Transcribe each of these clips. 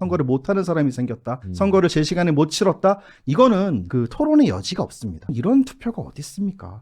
선거를 못하는 사람이 생겼다. 선거를 제 시간에 못 치렀다. 이거는 그 토론의 여지가 없습니다. 이런 투표가 어디 있습니까?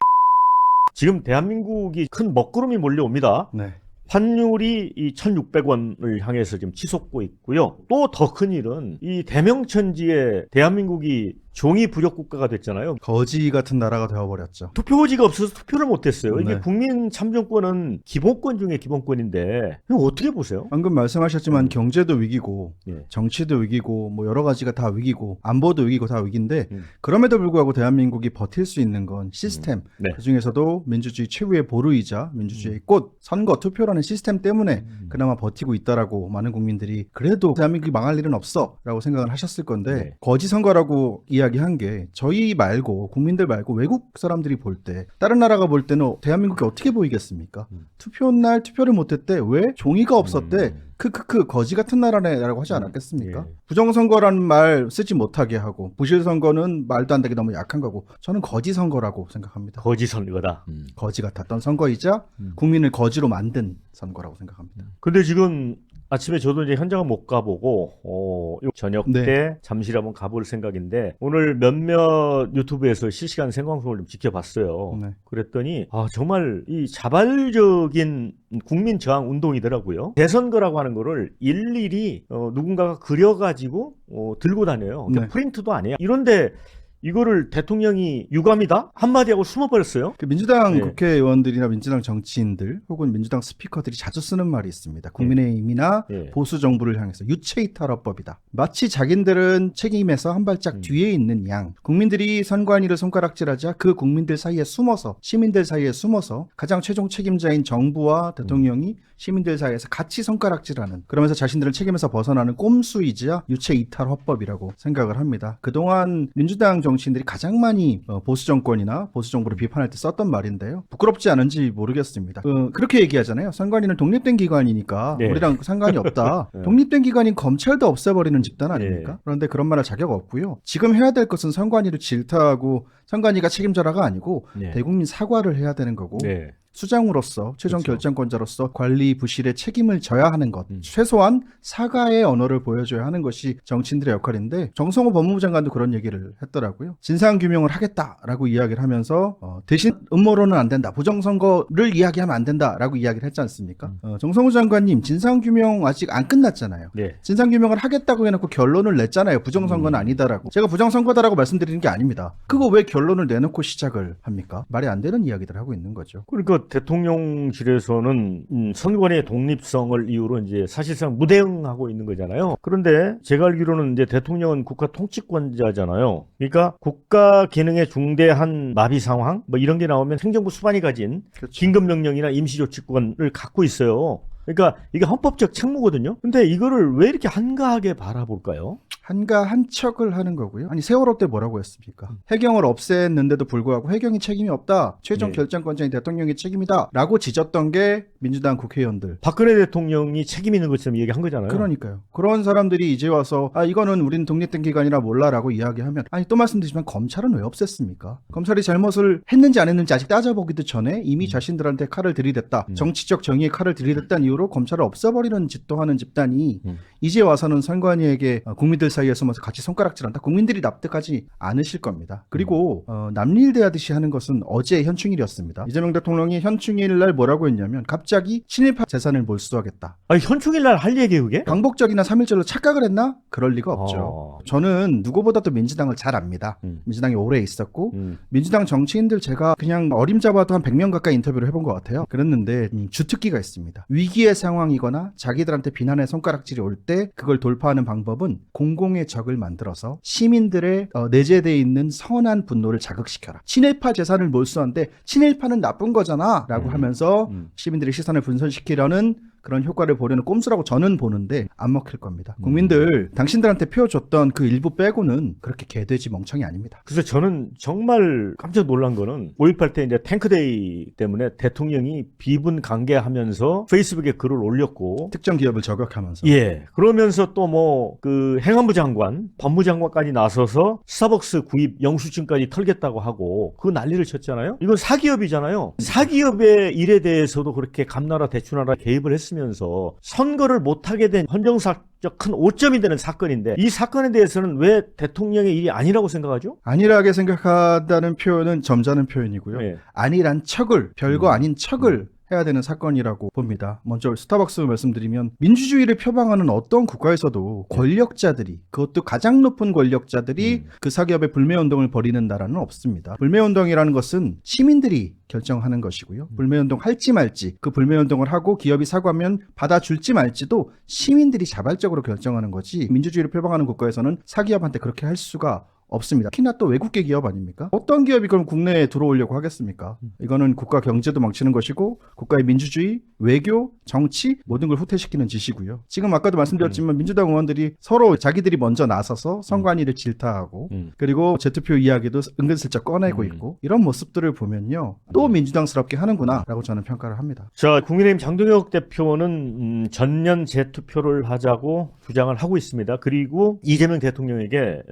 지금 대한민국이 큰 먹구름이 몰려옵니다. 네. 환율이 이 1,600원을 향해서 지금 치솟고 있고요. 또 더 큰 일은 이 대명천지에 대한민국이 종이 부력 국가가 됐잖아요. 거지 같은 나라가 되어버렸죠. 투표지가 없어서 투표를 못했어요. 이게 네. 국민 참정권은 기본권 중에 기본권인데 이거 어떻게 보세요? 방금 말씀하셨지만 경제도 위기고 예. 정치도 위기고 뭐 여러 가지가 다 위기고 안보도 위기고 다 위기인데 그럼에도 불구하고 대한민국이 버틸 수 있는 건 시스템. 네. 그중에서도 민주주의 최후의 보루이자 민주주의의 꽃 선거 투표라는 시스템 때문에 그나마 버티고 있다라고 많은 국민들이 그래도 대한민국이 망할 일은 없어 라고 생각을 하셨을 건데 네. 거지 선거라고 이야기한 게 저희 말고 국민들 말고 외국 사람들이 볼 때 다른 나라가 볼 때는 대한민국이 어떻게 보이겠습니까? 투표 날 투표를 못했대. 왜? 종이가 없었대. 크크크 거지 같은 나라네라고 하지 않았겠습니까? 예. 부정선거라는 말 쓰지 못하게 하고 부실선거는 말도 안 되게 너무 약한 거고 저는 거지 선거라고 생각합니다. 거지 선거다. 거지 같았던 선거이자 국민을 거지로 만든 선거라고 생각합니다. 근데 지금 아침에 저도 이제 현장을 못 가보고 저녁 네. 때 잠실 한번 가볼 생각인데 오늘 몇몇 유튜브에서 실시간 생방송을 좀 지켜봤어요. 네. 그랬더니 정말 이 자발적인 국민 저항 운동이더라고요. 대선거라고 하는 거를 일일이 누군가가 그려가지고 들고 다녀요. 그러니까 네. 프린트도 아니에요. 이런데 이거를 대통령이 유감이다? 한마디 하고 숨어버렸어요. 그 민주당 네. 국회의원들이나 민주당 정치인들 혹은 민주당 스피커들이 자주 쓰는 말이 있습니다. 국민의힘이나 네. 보수 정부를 향해서 유체이탈화법이다. 마치 자기들은 책임에서 한 발짝 뒤에 있는 양 국민들이 선관위를 손가락질하자 그 국민들 사이에 숨어서 시민들 사이에 숨어서 가장 최종 책임자인 정부와 대통령이 시민들 사이에서 같이 손가락질하는 그러면서 자신들은 책임에서 벗어나는 꼼수이자 유체이탈화법이라고 생각을 합니다. 그동안 민주당 정치인들이 가장 많이 보수 정권이나 보수 정부를 비판할 때 썼던 말인데요. 부끄럽지 않은지 모르겠습니다. 그렇게 얘기하잖아요. 선관위는 독립된 기관이니까 네. 우리랑 상관이 없다. 네. 독립된 기관인 검찰도 없애버리는 집단 아닙니까? 네. 그런데 그런 말 할 자격 없고요. 지금 해야 될 것은 선관위를 질타하고 선관위가 책임져라가 아니고 네. 대국민 사과를 해야 되는 거고 네. 수장으로서 최종 그렇죠. 결정권자로서 관리 부실의 책임을 져야 하는 것 최소한 사과의 언어를 보여줘야 하는 것이 정치인들의 역할인데 정성호 법무부 장관도 그런 얘기를 했더라고요. 진상규명을 하겠다라고 이야기를 하면서 대신 음모론은 안 된다. 부정선거를 이야기하면 안 된다라고 이야기를 했지 않습니까? 정성호 장관님 진상규명 아직 안 끝났잖아요. 네. 진상규명을 하겠다고 해놓고 결론을 냈잖아요. 부정선거는 아니다라고. 제가 부정선거다라고 말씀드리는 게 아닙니다. 그거 왜 결론을 내놓고 시작을 합니까? 말이 안 되는 이야기들을 하고 있는 거죠. 그러니까 대통령실에서는 선관위의 독립성을 이유로 이제 사실상 무대응하고 있는 거잖아요. 그런데 제가 알기로는 이제 대통령은 국가 통치권자잖아요. 그러니까 국가 기능에 중대한 마비 상황 뭐 이런 게 나오면 행정부 수반이 가진 그렇죠. 긴급명령이나 임시조치권을 갖고 있어요. 그러니까 이게 헌법적 책무거든요. 근데 이거를 왜 이렇게 한가하게 바라볼까요? 한가한 척을 하는 거고요. 아니 세월호 때 뭐라고 했습니까? 해경을 없앴는데도 불구하고 해경이 책임이 없다. 최종 네. 결정권자인 대통령의 책임이다. 라고 지졌던 게 민주당 국회의원들. 박근혜 대통령이 책임 있는 것처럼 얘기한 거잖아요. 그러니까요. 그런 사람들이 이제 와서 이거는 우리는 독립된 기관이라 몰라라고 이야기하면 아니 또 말씀드리지만 검찰은 왜 없앴습니까? 검찰이 잘못을 했는지 안 했는지 아직 따져보기도 전에 이미 자신들한테 칼을 들이댔다. 정치적 정의의 칼을 들이댔다는 이유로 검찰을 없애버리는 짓도 하는 집단이 이제 와서는 선관위에게 국민들 사이에 숨어서 같이 손가락질한다. 국민들이 납득하지 않으실 겁니다. 그리고 남일대하듯이 하는 것은 어제 현충일이었습니다. 이재명 대통령이 현충일 날 뭐라고 했냐면 갑자기 친일파 재산을 몰수하겠다. 아니 현충일 날 할 얘기예요 그게? 광복절이나 3.1절로 착각을 했나? 그럴 리가 없죠. 저는 누구보다도 민주당을 잘 압니다. 민주당에 오래 있었고 민주당 정치인들 제가 그냥 어림잡아도 한 100명 가까이 인터뷰를 해본 것 같아요. 그랬는데 주특기가 있습니다. 위기의 상황이거나 자기들한테 비난의 손가락질이 올 때 그걸 돌파하는 방법은 공공의 적을 만들어서 시민들의 내재되어 있는 선한 분노를 자극시켜라. 친일파 재산을 몰수하는데 친일파는 나쁜 거잖아 라고 하면서 시민들의 시선을 분산시키려는 그런 효과를 보려는 꼼수라고 저는 보는데 안 먹힐 겁니다. 국민들 당신들한테 표줬던 그 일부 빼고는 그렇게 개돼지 멍청이 아닙니다. 그래서 저는 정말 깜짝 놀란 거는 5.18 때 이제 탱크데이 때문에 대통령이 비분 강개하면서 페이스북에 글을 올렸고 특정 기업을 저격하면서 예 그러면서 또 뭐 그 행안부 장관 법무장관까지 나서서 스타벅스 구입 영수증까지 털겠다고 하고 그 난리를 쳤잖아요. 이건 사기업이잖아요. 사기업의 일에 대해서도 그렇게 감나라 대추나라 개입을 했어요. 했으면서 선거를 못하게 된 헌정사적 큰 오점이 되는 사건인데 이 사건에 대해서는 왜 대통령의 일이 아니라고 생각하죠? 안일하게 생각한다는 표현은 점잖은 표현이고요. 네. 안일한 척을, 별거 아닌 척을 해야 되는 사건이라고 봅니다. 먼저 스타벅스 말씀드리면 민주주의를 표방하는 어떤 국가에서도 권력자들이, 그것도 가장 높은 권력자들이 그 사기업의 불매운동을 벌이는 나라는 없습니다. 불매운동이라는 것은 시민들이 결정하는 것이고요. 불매운동 할지 말지, 그 불매운동을 하고 기업이 사과하면 받아줄지 말지도 시민들이 자발적으로 결정하는 거지, 민주주의를 표방하는 국가에서는 사기업한테 그렇게 할 수가 없습니다. 특히나 또 외국계 기업 아닙니까? 어떤 기업이 그럼 국내에 들어오려고 하겠습니까? 이거는 국가 경제도 망치는 것이고 국가의 민주주의, 외교, 정치 모든 걸 후퇴시키는 짓이고요. 지금 아까도 말씀드렸지만 민주당 의원들이 서로 자기들이 먼저 나서서 선관위를 질타하고 그리고 제투표 이야기도 은근슬쩍 꺼내고 있고 이런 모습들을 보면요. 또 민주당스럽게 하는구나 라고 저는 평가를 합니다. 자, 국민의힘 장동혁 대표는 전면 재투표를 하자고 주장을 하고 있습니다. 그리고 이재명 대통령에게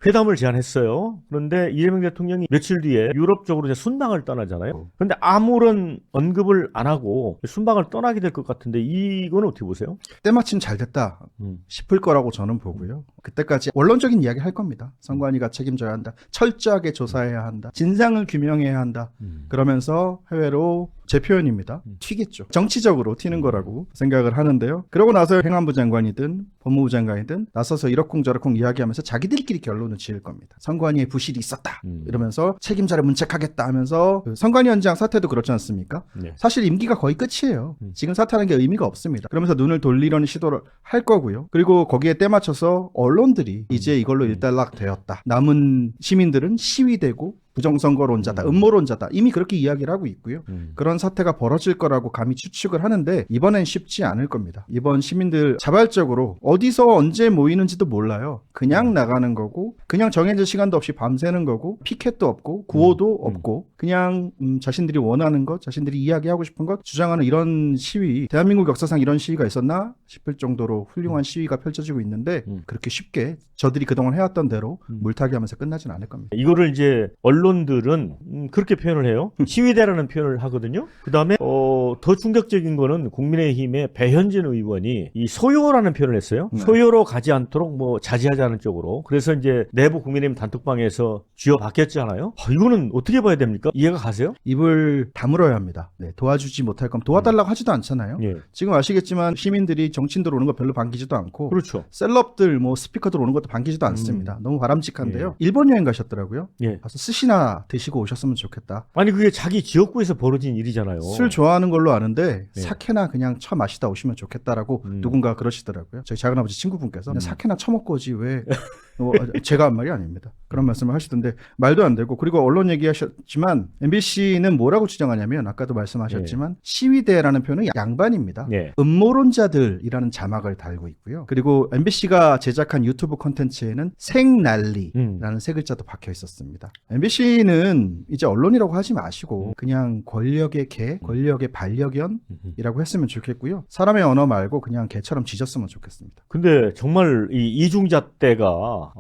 회담을 제안했어요. 그런데 이재명 대통령이 며칠 뒤에 유럽 쪽으로 이제 순방을 떠나잖아요. 그런데 아무런 언급을 안 하고 순방을 떠나게 될 것 같은데 이건 어떻게 보세요? 때마침 잘 됐다 싶을 거라고 저는 보고요. 그때까지 원론적인 이야기 할 겁니다. 선관위가 책임져야 한다. 철저하게 조사해야 한다. 진상을 규명해야 한다. 그러면서 해외로 제 표현입니다. 튀겠죠. 정치적으로 튀는 거라고 생각을 하는데요. 그러고 나서 행안부 장관이든 법무부 장관이든 나서서 이러쿵저러쿵 이야기하면서 자기들끼리 결론을 지을 겁니다. 선관위에 부실이 있었다. 이러면서 책임자를 문책하겠다 하면서 그 선관위원장 사태도 그렇지 않습니까? 네. 사실 임기가 거의 끝이에요. 지금 사퇴하는 게 의미가 없습니다. 그러면서 눈을 돌리려는 시도를 할 거고요. 그리고 거기에 때 맞춰서 언론들이 이제 이걸로 일단락되었다. 남은 시민들은 시위되고 부정선거론자다, 음모론자다. 이미 그렇게 이야기를 하고 있고요. 그런 사태가 벌어질 거라고 감히 추측을 하는데 이번엔 쉽지 않을 겁니다. 이번 시민들 자발적으로 어디서 언제 모이는지도 몰라요. 그냥 나가는 거고 그냥 정해진 시간도 없이 밤새는 거고 피켓도 없고 구호도 없고 그냥 자신들이 원하는 것, 자신들이 이야기하고 싶은 것 주장하는 이런 시위, 대한민국 역사상 이런 시위가 있었나 싶을 정도로 훌륭한 시위가 펼쳐지고 있는데 그렇게 쉽게 저들이 그동안 해왔던 대로 물타기 하면서 끝나진 않을 겁니다. 이거를 이제 언론들은 그렇게 표현을 해요. 시위대라는 표현을 하거든요. 그 다음에 더 충격적인 거는 국민의힘의 배현진 의원이 이 소요라는 표현을 했어요. 네. 소요로 가지 않도록 뭐 자제하자는 쪽으로. 그래서 이제 내부 국민의힘 단톡방에서 쥐어 박혔잖아요. 이거는 어떻게 봐야 됩니까? 이해가 가세요? 입을 다물어야 합니다. 네, 도와주지 못할 거면 도와달라고 하지도 않잖아요. 예. 지금 아시겠지만 시민들이 정치인들 오는 거 별로 반기지도 않고 그렇죠. 셀럽들 뭐 스피커들 오는 것도 반기지도 않습니다. 너무 바람직한데요. 일본 여행 가셨더라고요. 예. 가서 스시나 드시고 오셨으면 좋겠다. 아니 그게 자기 지역구에서 벌어진 일이잖아요. 술 좋아하는 걸로 아는데 예. 사케나 그냥 쳐 마시다 오시면 좋겠다라고 누군가 그러시더라고요. 저희 작은아버지 친구분께서 사케나 처먹고 오지 왜 제가 한 말이 아닙니다. 그런 말씀을 하시던데 말도 안 되고 그리고 언론 얘기하셨지만 MBC는 뭐라고 주장하냐면 아까도 말씀하셨지만 시위대라는 표현은 양반입니다. 예. 음모론자들이라는 자막을 달고 있고요. 그리고 MBC가 제작한 유튜브 콘텐츠에는 생난리라는 세 글자도 박혀 있었습니다. MBC는 이제 언론이라고 하지 마시고 그냥 권력의 개, 권력의 반려견이라고 했으면 좋겠고요. 사람의 언어 말고 그냥 개처럼 짖었으면 좋겠습니다. 근데 정말 이 이중잣대가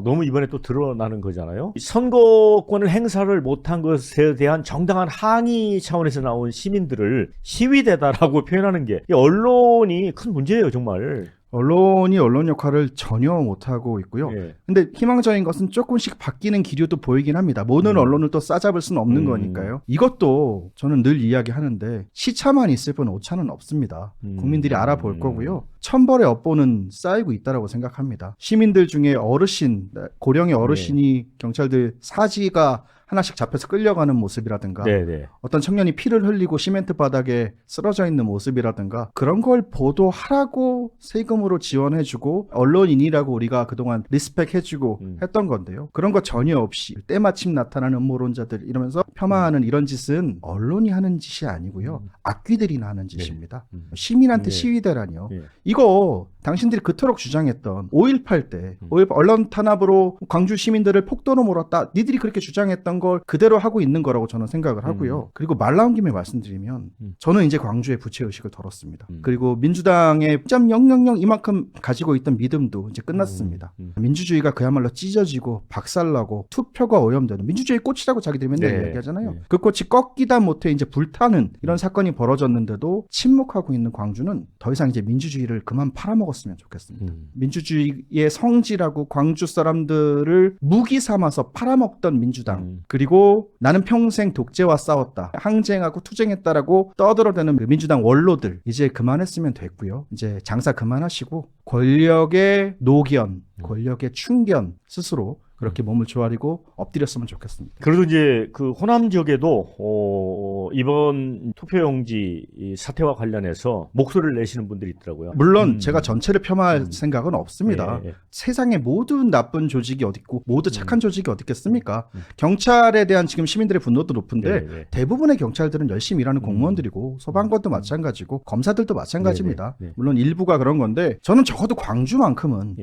너무 이번에 또 드러나는 거잖아요. 선거권을 행사를 못한 것에 대한 정당한 항의 차원에서 나온 시민들을 시위대다라고 표현하는 게 이 언론이 큰 문제예요, 정말. 언론이 언론 역할을 전혀 못하고 있고요. 예. 근데 희망적인 것은 조금씩 바뀌는 기류도 보이긴 합니다. 모든 언론을 또 싸잡을 수는 없는 거니까요. 이것도 저는 늘 이야기하는데 시차만 있을 뿐 오차는 없습니다. 국민들이 알아볼 거고요. 천벌의 업보는 쌓이고 있다고 생각합니다. 시민들 중에 어르신, 고령의 어르신이 경찰들 사지가 하나씩 잡혀서 끌려가는 모습이라든가 네네. 어떤 청년이 피를 흘리고 시멘트 바닥에 쓰러져 있는 모습이라든가 그런 걸 보도하라고 세금으로 지원해주고 언론인이라고 우리가 그동안 리스펙해주고 했던 건데요. 그런 거 전혀 없이 때마침 나타나는 음모론자들 이러면서 폄하하는 이런 짓은 언론이 하는 짓이 아니고요. 악귀들이나 하는 짓입니다. 시민한테 네. 시위대라니요. 네. 이거 당신들이 그토록 주장했던 5.18 때 5.18 언론 탄압으로 광주 시민들을 폭도로 몰았다. 니들이 그렇게 주장했던 걸 그대로 하고 있는 거라고 저는 생각을 하고요. 그리고 말 나온 김에 말씀드리면 저는 이제 광주의 부채의식을 덜었습니다. 그리고 민주당의 0.000 이만큼 가지고 있던 믿음도 이제 끝났습니다. 민주주의가 그야말로 찢어지고 박살나고 투표가 오염되는 민주주의 꽃이라고 자기들이 맨날 이야기하잖아요. 그 꽃이 꺾이다 못해 이제 불타는 이런 사건이 벌어졌는데도 침묵하고 있는 광주는 더 이상 이제 민주주의를 그만 팔아먹었으면 좋겠습니다. 민주주의의 성지라고 광주 사람들을 무기 삼아서 팔아먹던 민주당 그리고 나는 평생 독재와 싸웠다 항쟁하고 투쟁했다라고 떠들어대는 그 민주당 원로들 이제 그만했으면 됐고요. 이제 장사 그만하시고 권력의 노견 권력의 충견 스스로 그렇게 몸을 조아리고 엎드렸으면 좋겠습니다. 그래도 이제 그 호남 지역에도 이번 투표용지 이 사태와 관련해서 목소리를 내시는 분들이 있더라고요. 물론 제가 전체를 폄하할 생각은 없습니다. 세상에 모든 나쁜 조직이 어디 있고 모두 착한 조직이 어디 있겠습니까? 경찰에 대한 지금 시민들의 분노도 높은데 대부분의 경찰들은 열심히 일하는 공무원들이고 소방관도 마찬가지고 검사들도 마찬가지입니다. 물론 일부가 그런 건데 저는 적어도 광주만큼은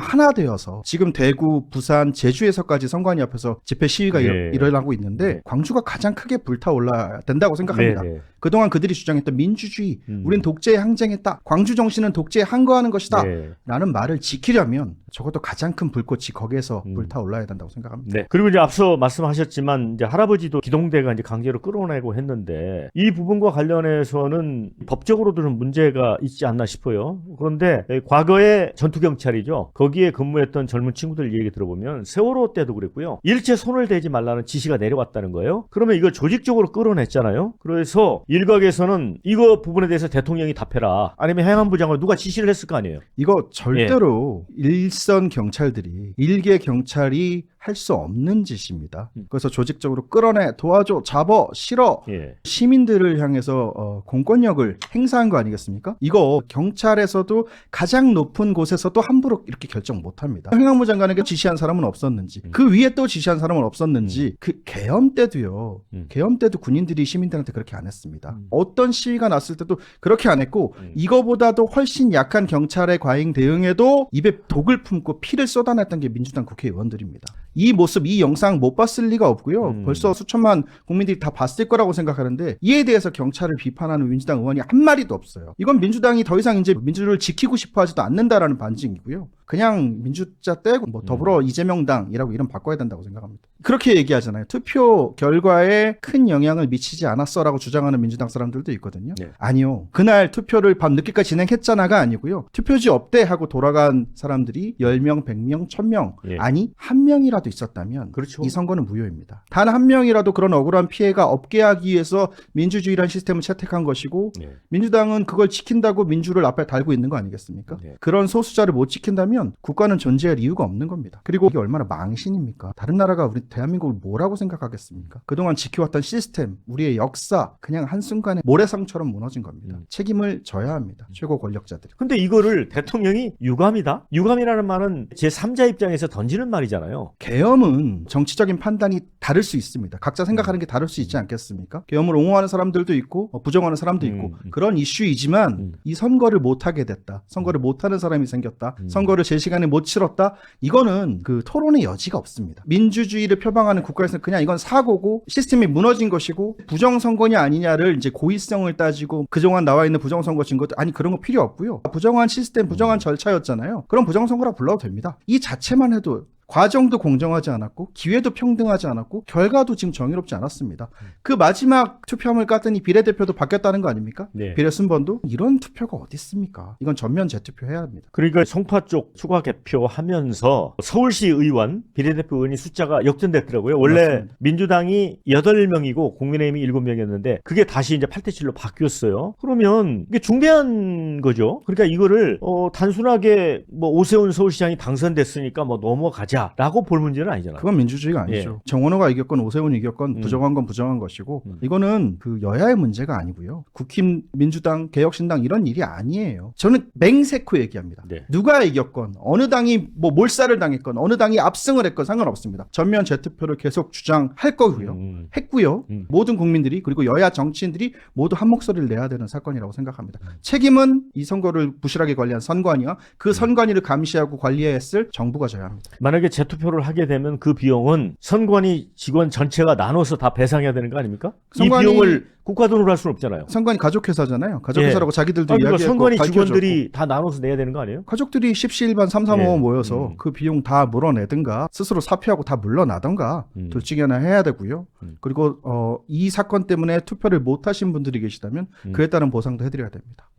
하나 되어서 지금 대구, 부산, 제주에서까지 선관위 앞에서 집회 시위가 일어나고 있는데 광주가 가장 크게 불타올라야 된다고 생각합니다. 그동안 그들이 주장했던 민주주의, 우린 독재에 항쟁했다. 광주 정신은 독재에 항거하는 것이다. 라는 말을 지키려면 적어도 가장 큰 불꽃이 거기에서 불타올라야 된다고 생각합니다. 그리고 이제 앞서 말씀하셨지만 이제 할아버지도 기동대가 이제 강제로 끌어내고 했는데 이 부분과 관련해서는 법적으로도 좀 문제가 있지 않나 싶어요. 그런데 과거에 전투경찰이죠. 거기에 근무했던 젊은 친구들 얘기 들어보면 세월호 때도 그랬고요. 일체 손을 대지 말라는 지시가 내려왔다는 거예요. 그러면 이거 조직적으로 끌어냈잖아요. 그래서 일각에서는 이거 부분에 대해서 대통령이 답해라. 아니면 행안부 장관 누가 지시를 했을 거 아니에요. 이거 절대로 일선 경찰들이 일개 경찰이 할 수 없는 짓입니다. 그래서 조직적으로 끌어내, 도와줘, 잡아, 실어 시민들을 향해서 공권력을 행사한 거 아니겠습니까? 이거 경찰에서도 가장 높은 곳에서도 함부로 이렇게 결정 못합니다. 행안부 장관에게 지시한 사람은 없었는지 그 위에 또 지시한 사람은 없었는지 그 계엄 때도요. 계엄 때도 군인들이 시민들한테 그렇게 안 했습니다. 어떤 시위가 났을 때도 그렇게 안 했고 이거보다도 훨씬 약한 경찰의 과잉 대응에도 입에 독을 품고 피를 쏟아냈던 게 민주당 국회의원들입니다. 이 모습, 이 영상 못 봤을 리가 없고요. 벌써 수천만 국민들이 다 봤을 거라고 생각하는데 이에 대해서 경찰을 비판하는 민주당 의원이 한 마리도 없어요. 이건 민주당이 더 이상 이제 민주를 지키고 싶어 하지도 않는다라는 반증이고요. 그냥 민주자 떼고 뭐 더불어 이재명당이라고 이름 바꿔야 된다고 생각합니다. 그렇게 얘기하잖아요. 투표 결과에 큰 영향을 미치지 않았어라고 주장하는 민주당 사람들도 있거든요. 아니요. 그날 투표를 밤 늦게까지 진행했잖아가 아니고요. 투표지 없대 하고 돌아간 사람들이 10명, 100명, 1000명 아니 한 명이라도 있었다면 이 선거는 무효입니다. 단 한 명이라도 그런 억울한 피해가 없게 하기 위해서 민주주의라는 시스템을 채택한 것이고 민주당은 그걸 지킨다고 민주를 앞에 달고 있는 거 아니겠습니까? 그런 소수자를 못 지킨다면 국가는 존재할 이유가 없는 겁니다. 그리고 이게 얼마나 망신입니까? 다른 나라가 우리 대한민국을 뭐라고 생각하겠습니까? 그동안 지켜왔던 시스템, 우리의 역사 그냥 한순간에 모래성처럼 무너진 겁니다. 책임을 져야 합니다. 최고 권력자들이. 근데 이거를 대통령이 유감이다? 유감이라는 말은 제3자 입장에서 던지는 말이잖아요. 계엄은 정치적인 판단이 다를 수 있습니다. 각자 생각하는 게 다를 수 있지 않겠습니까? 계엄을 옹호하는 사람들도 있고 부정하는 사람도 있고 그런 이슈이지만 이 선거를 못하게 됐다. 선거를 못하는 사람이 생겼다. 선거를 제 시간에 못 치렀다. 이거는 그 토론의 여지가 없습니다. 민주주의를 표방하는 국가에서는 그냥 이건 사고고 시스템이 무너진 것이고 부정선거냐 아니냐를 이제 고의성을 따지고 그동안 나와 있는 부정선거 증거들 아니 그런 거 필요 없고요. 부정한 시스템, 부정한 절차였잖아요. 그럼 부정선거라 불러도 됩니다. 이 자체만 해도 과정도 공정하지 않았고 기회도 평등하지 않았고 결과도 지금 정의롭지 않았습니다. 그 마지막 투표함을 깠더니 비례대표도 바뀌었다는 거 아닙니까? 비례 순번도 이런 투표가 어디 있습니까? 이건 전면 재투표해야 합니다. 그러니까 송파 쪽 추가 개표하면서 서울시 의원, 비례대표 의원이 숫자가 역전됐더라고요. 원래 맞습니다. 민주당이 8명이고 국민의힘이 7명이었는데 그게 다시 이제 8대7로 바뀌었어요. 그러면 이게 중대한 거죠. 그러니까 이거를 단순하게 뭐 오세훈 서울시장이 당선됐으니까 뭐 넘어가자 이기자라고 볼 문제는 아니잖아요. 그건 민주주의가 아니죠. 정원호가 이겼건 오세훈이 이겼건 부정한 건 부정한 것이고 이거는 그 여야의 문제가 아니고요. 국힘, 민주당, 개혁신당 이런 일이 아니에요. 저는 맹세코 얘기합니다. 네. 누가 이겼건 어느 당이 뭐 몰살을 당했건 어느 당이 압승을 했건 상관없습니다. 전면 재투표를 계속 주장할 거고요. 했고요. 모든 국민들이 그리고 여야 정치인들이 모두 한 목소리를 내야 되는 사건이라고 생각합니다. 책임은 이 선거를 부실하게 관리한 선관위와 그 선관위를 감시하고 관리해야 했을 정부가 져야 합니다. 만약에 재투표를 하게 되면 그 비용은 선관위 직원 전체가 나눠서 다 배상해야 되는 거 아닙니까? 이 비용을 국가 돈으로 할 수는 없잖아요. 선관위 가족회사잖아요. 가족회사라고 자기들도 그러니까 이야기했고 선관위 밝혀졌고. 직원들이 다 나눠서 내야 되는 거 아니에요? 가족들이 십시일반 3, 3, 5 모여서 그 비용 다 물어내든가 스스로 사표하고 다 물러나든가 둘 중에 하나 해야 되고요. 그리고 이 사건 때문에 투표를 못 하신 분들이 계시다면 그에 따른 보상도 해드려야 됩니다.